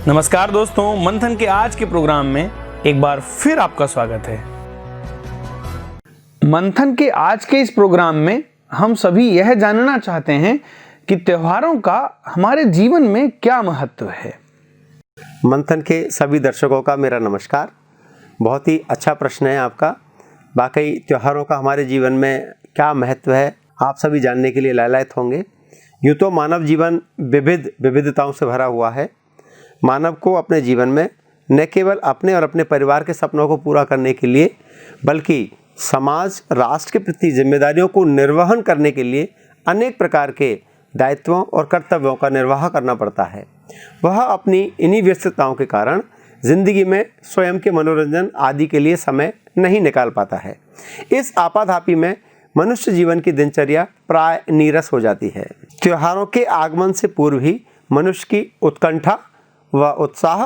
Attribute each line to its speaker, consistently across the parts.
Speaker 1: नमस्कार दोस्तों, मंथन के आज के प्रोग्राम में एक बार फिर आपका स्वागत है। मंथन के आज के इस प्रोग्राम में हम सभी यह जानना चाहते हैं कि त्योहारों का हमारे जीवन में क्या महत्व है।
Speaker 2: मंथन के सभी दर्शकों का मेरा नमस्कार। बहुत ही अच्छा प्रश्न है आपका। वाकई त्योहारों का हमारे जीवन में क्या महत्व है, आप सभी जानने के लिए लालायित होंगे। यूँ तो मानव जीवन विविधताओं से भरा हुआ है। मानव को अपने जीवन में न केवल अपने और अपने परिवार के सपनों को पूरा करने के लिए, बल्कि समाज, राष्ट्र के प्रति जिम्मेदारियों को निर्वहन करने के लिए अनेक प्रकार के दायित्वों और कर्तव्यों का निर्वाह करना पड़ता है। वह अपनी इन्हीं व्यस्तताओं के कारण जिंदगी में स्वयं के मनोरंजन आदि के लिए समय नहीं निकाल पाता है। इस आपाधापी में मनुष्य जीवन की दिनचर्या प्राय नीरस हो जाती है। त्योहारों के आगमन से पूर्व ही मनुष्य की उत्कंठा व उत्साह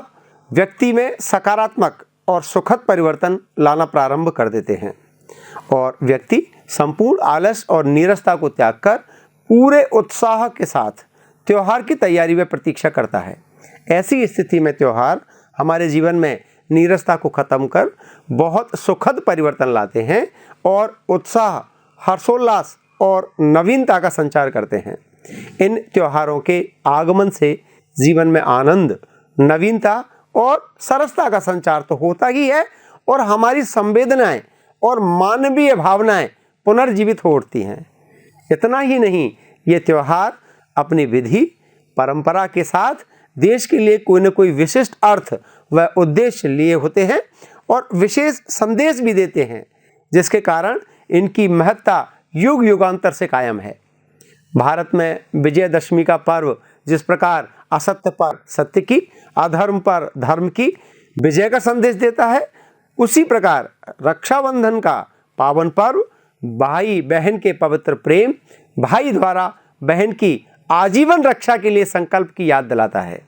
Speaker 2: व्यक्ति में सकारात्मक और सुखद परिवर्तन लाना प्रारंभ कर देते हैं और व्यक्ति संपूर्ण आलस और नीरसता को त्याग कर पूरे उत्साह के साथ त्योहार की तैयारी में प्रतीक्षा करता है। ऐसी स्थिति में त्योहार हमारे जीवन में नीरसता को खत्म कर बहुत सुखद परिवर्तन लाते हैं और उत्साह, हर्षोल्लास और नवीनता का संचार करते हैं। इन त्योहारों के आगमन से जीवन में आनंद, नवीनता और सरसता का संचार तो होता ही है और हमारी संवेदनाएं और मानवीय भावनाएं पुनर्जीवित हो उठती हैं। इतना ही नहीं, ये त्योहार अपनी विधि परंपरा के साथ देश के लिए कोई न कोई विशिष्ट अर्थ व उद्देश्य लिए होते हैं और विशेष संदेश भी देते हैं, जिसके कारण इनकी महत्ता युग युगांतर से कायम है। भारत में विजयदशमी का पर्व जिस प्रकार असत्य पर सत्य की, अधर्म पर धर्म की विजय का संदेश देता है, उसी प्रकार रक्षाबंधन का पावन पर्व भाई बहन के पवित्र प्रेम, भाई द्वारा बहन की आजीवन रक्षा के लिए संकल्प की याद दिलाता है।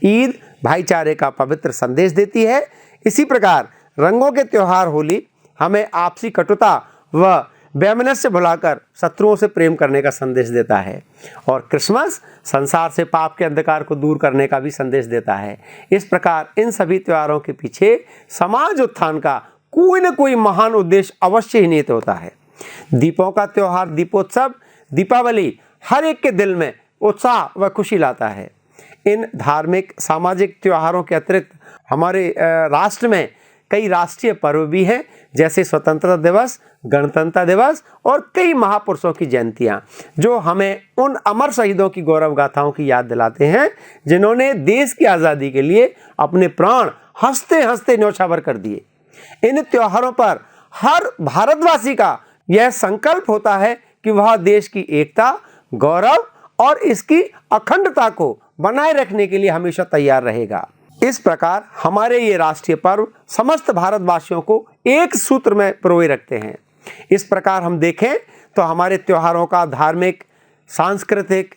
Speaker 2: ईद भाईचारे का पवित्र संदेश देती है। इसी प्रकार रंगों के त्योहार होली हमें आपसी कटुता व वैमनस्य भुलाकर शत्रुओं से प्रेम करने का संदेश देता है और क्रिसमस संसार से पाप के अंधकार को दूर करने का भी संदेश देता है। इस प्रकार इन सभी त्योहारों के पीछे समाज उत्थान का कोई न कोई महान उद्देश्य अवश्य ही निहित होता है। दीपों का त्योहार दीपोत्सव, दीपावली हर एक के दिल में उत्साह व खुशी लाता है। इन धार्मिक सामाजिक त्योहारों के अतिरिक्त हमारे राष्ट्र में कई राष्ट्रीय पर्व भी हैं, जैसे स्वतंत्रता दिवस, गणतंत्र दिवस और कई महापुरुषों की जयंतियां, जो हमें उन अमर शहीदों की गौरव गाथाओं की याद दिलाते हैं जिन्होंने देश की आज़ादी के लिए अपने प्राण हंसते हंसते न्यौछावर कर दिए। इन त्योहारों पर हर भारतवासी का यह संकल्प होता है कि वह देश की एकता, गौरव और इसकी अखंडता को बनाए रखने के लिए हमेशा तैयार रहेगा। इस प्रकार हमारे ये राष्ट्रीय पर्व समस्त भारतवासियों को एक सूत्र में पिरोए रखते हैं। इस प्रकार हम देखें तो हमारे त्योहारों का धार्मिक, सांस्कृतिक,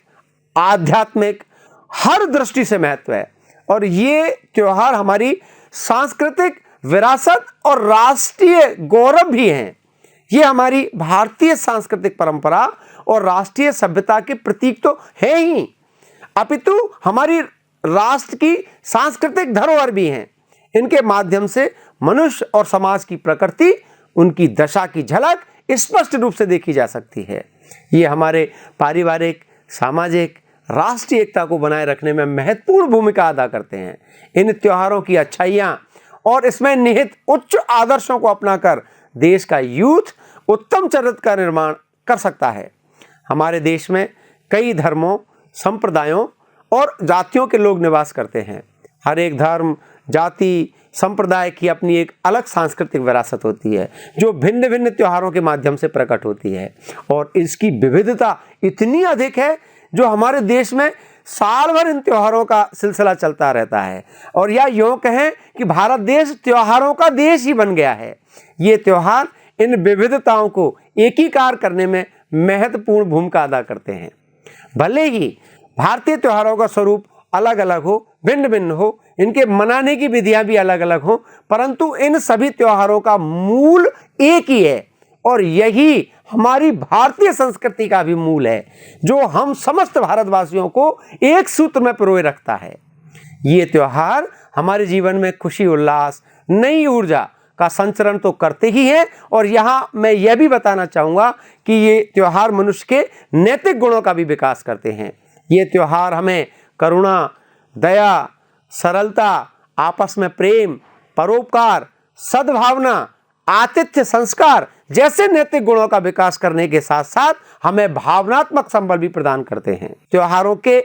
Speaker 2: आध्यात्मिक हर दृष्टि से महत्व है और ये त्योहार हमारी सांस्कृतिक विरासत और राष्ट्रीय गौरव भी हैं। ये हमारी भारतीय सांस्कृतिक परंपरा और राष्ट्रीय सभ्यता के प्रतीक तो है ही, अपितु हमारी राष्ट्र की सांस्कृतिक धरोहर भी हैं। इनके माध्यम से मनुष्य और समाज की प्रकृति, उनकी दशा की झलक स्पष्ट रूप से देखी जा सकती है। ये हमारे पारिवारिक, सामाजिक, राष्ट्रीय एकता को बनाए रखने में महत्वपूर्ण भूमिका अदा करते हैं। इन त्योहारों की अच्छाइयाँ और इसमें निहित उच्च आदर्शों को अपनाकर देश का यूथ उत्तम चरित्र का निर्माण कर सकता है। हमारे देश में कई धर्मों, संप्रदायों और जातियों के लोग निवास करते हैं। हर एक धर्म, जाति, संप्रदाय की अपनी एक अलग सांस्कृतिक विरासत होती है, जो भिन्न भिन्न त्योहारों के माध्यम से प्रकट होती है और इसकी विविधता इतनी अधिक है जो हमारे देश में साल भर इन त्योहारों का सिलसिला चलता रहता है और या यूँ कहें कि भारत देश त्योहारों का देश ही बन गया है। ये त्योहार इन विविधताओं को एकीकार करने में महत्वपूर्ण भूमिका अदा करते हैं। भले ही भारतीय त्योहारों का स्वरूप अलग अलग हो, भिन्न भिन्न हो, इनके मनाने की विधियां भी अलग अलग हो, परंतु इन सभी त्योहारों का मूल एक ही है और यही हमारी भारतीय संस्कृति का भी मूल है, जो हम समस्त भारतवासियों को एक सूत्र में पिरोए रखता है। ये त्योहार हमारे जीवन में खुशी, उल्लास, नई ऊर्जा का संचरण तो करते ही हैं। और यहाँ मैं यह भी बताना चाहूँगा कि ये त्योहार मनुष्य के नैतिक गुणों का भी विकास करते हैं। ये त्योहार हमें करुणा, दया, सरलता, आपस में प्रेम, परोपकार, सद्भावना, आतिथ्य संस्कार जैसे नैतिक गुणों का विकास करने के साथ साथ हमें भावनात्मक संबल भी प्रदान करते हैं। त्योहारों के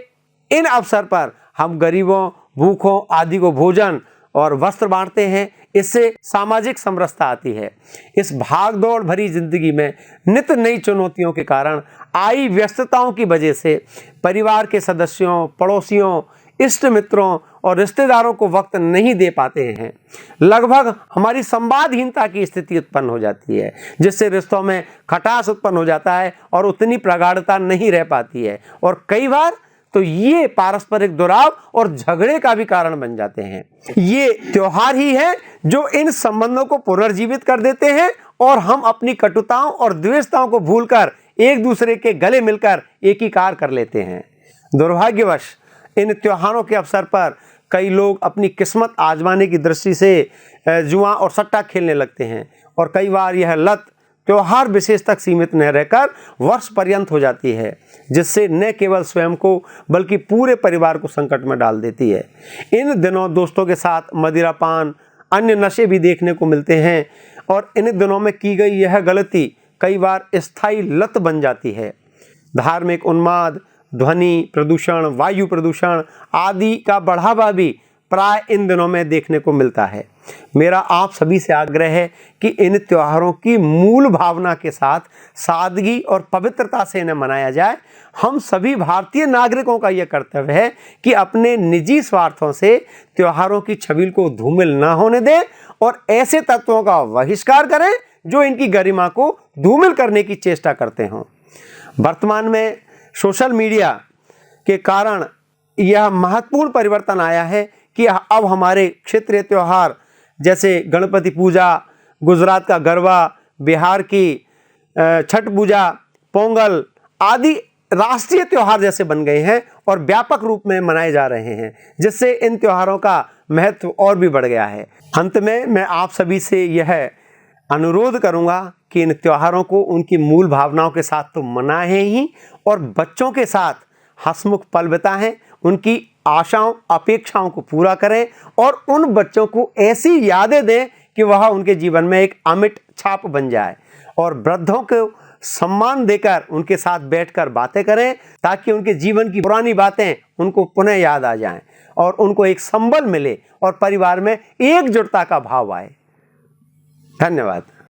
Speaker 2: इन अवसर पर हम गरीबों, भूखों आदि को भोजन और वस्त्र बांटते हैं। इससे सामाजिक समरसता आती है। इस भागदौड़ भरी जिंदगी में नित नई चुनौतियों के कारण आई व्यस्तताओं की वजह से परिवार के सदस्यों, पड़ोसियों, इष्ट मित्रों और रिश्तेदारों को वक्त नहीं दे पाते हैं। लगभग हमारी संवादहीनता की स्थिति उत्पन्न हो जाती है, जिससे रिश्तों में खटास उत्पन्न हो जाता है और उतनी प्रगाढ़ता नहीं रह पाती है। और कई बार तो ये पारस्परिक दुराव और झगड़े का भी कारण बन जाते हैं। ये त्योहार ही है जो इन संबंधों को पुनर्जीवित कर देते हैं और हम अपनी कटुताओं और द्वेषताओं को भूलकर एक दूसरे के गले मिलकर एकीकार कर लेते हैं। दुर्भाग्यवश इन त्योहारों के अवसर पर कई लोग अपनी किस्मत आजमाने की दृष्टि से जुआ और सट्टा खेलने लगते हैं और कई बार यह लत त्योहार विशेष तक सीमित न रहकर वर्ष पर्यंत हो जाती है, जिससे न केवल स्वयं को बल्कि पूरे परिवार को संकट में डाल देती है। इन दिनों दोस्तों के साथ मदिरापान, अन्य नशे भी देखने को मिलते हैं और इन दिनों में की गई यह गलती कई बार स्थायी लत बन जाती है। धार्मिक उन्माद, ध्वनि प्रदूषण, वायु प्रदूषण आदि का बढ़ावा भी प्राय इन दिनों में देखने को मिलता है। मेरा आप सभी से आग्रह है कि इन त्योहारों की मूल भावना के साथ सादगी और पवित्रता से इन्हें मनाया जाए। हम सभी भारतीय नागरिकों का यह कर्तव्य है कि अपने निजी स्वार्थों से त्योहारों की छबिल को धूमिल न होने दें और ऐसे तत्वों का बहिष्कार करें जो इनकी गरिमा को धूमिल करने की चेष्टा करते हों। वर्तमान में सोशल मीडिया के कारण यह महत्वपूर्ण परिवर्तन आया है कि अब हमारे क्षेत्रीय त्यौहार जैसे गणपति पूजा, गुजरात का गरबा, बिहार की छठ पूजा, पोंगल आदि राष्ट्रीय त्यौहार जैसे बन गए हैं और व्यापक रूप में मनाए जा रहे हैं, जिससे इन त्योहारों का महत्व और भी बढ़ गया है। अंत में मैं आप सभी से यह अनुरोध करूंगा कि इन त्योहारों को उनकी मूल भावनाओं के साथ तो मनाएं ही और बच्चों के साथ हंसमुख पल बिताएं, उनकी आशाओं अपेक्षाओं को पूरा करें और उन बच्चों को ऐसी यादें दें कि वह उनके जीवन में एक अमिट छाप बन जाए। और वृद्धों को सम्मान देकर उनके साथ बैठकर बातें करें ताकि उनके जीवन की पुरानी बातें उनको पुनः याद आ जाएं और उनको एक संबल मिले और परिवार में एकजुटता का भाव आए। धन्यवाद।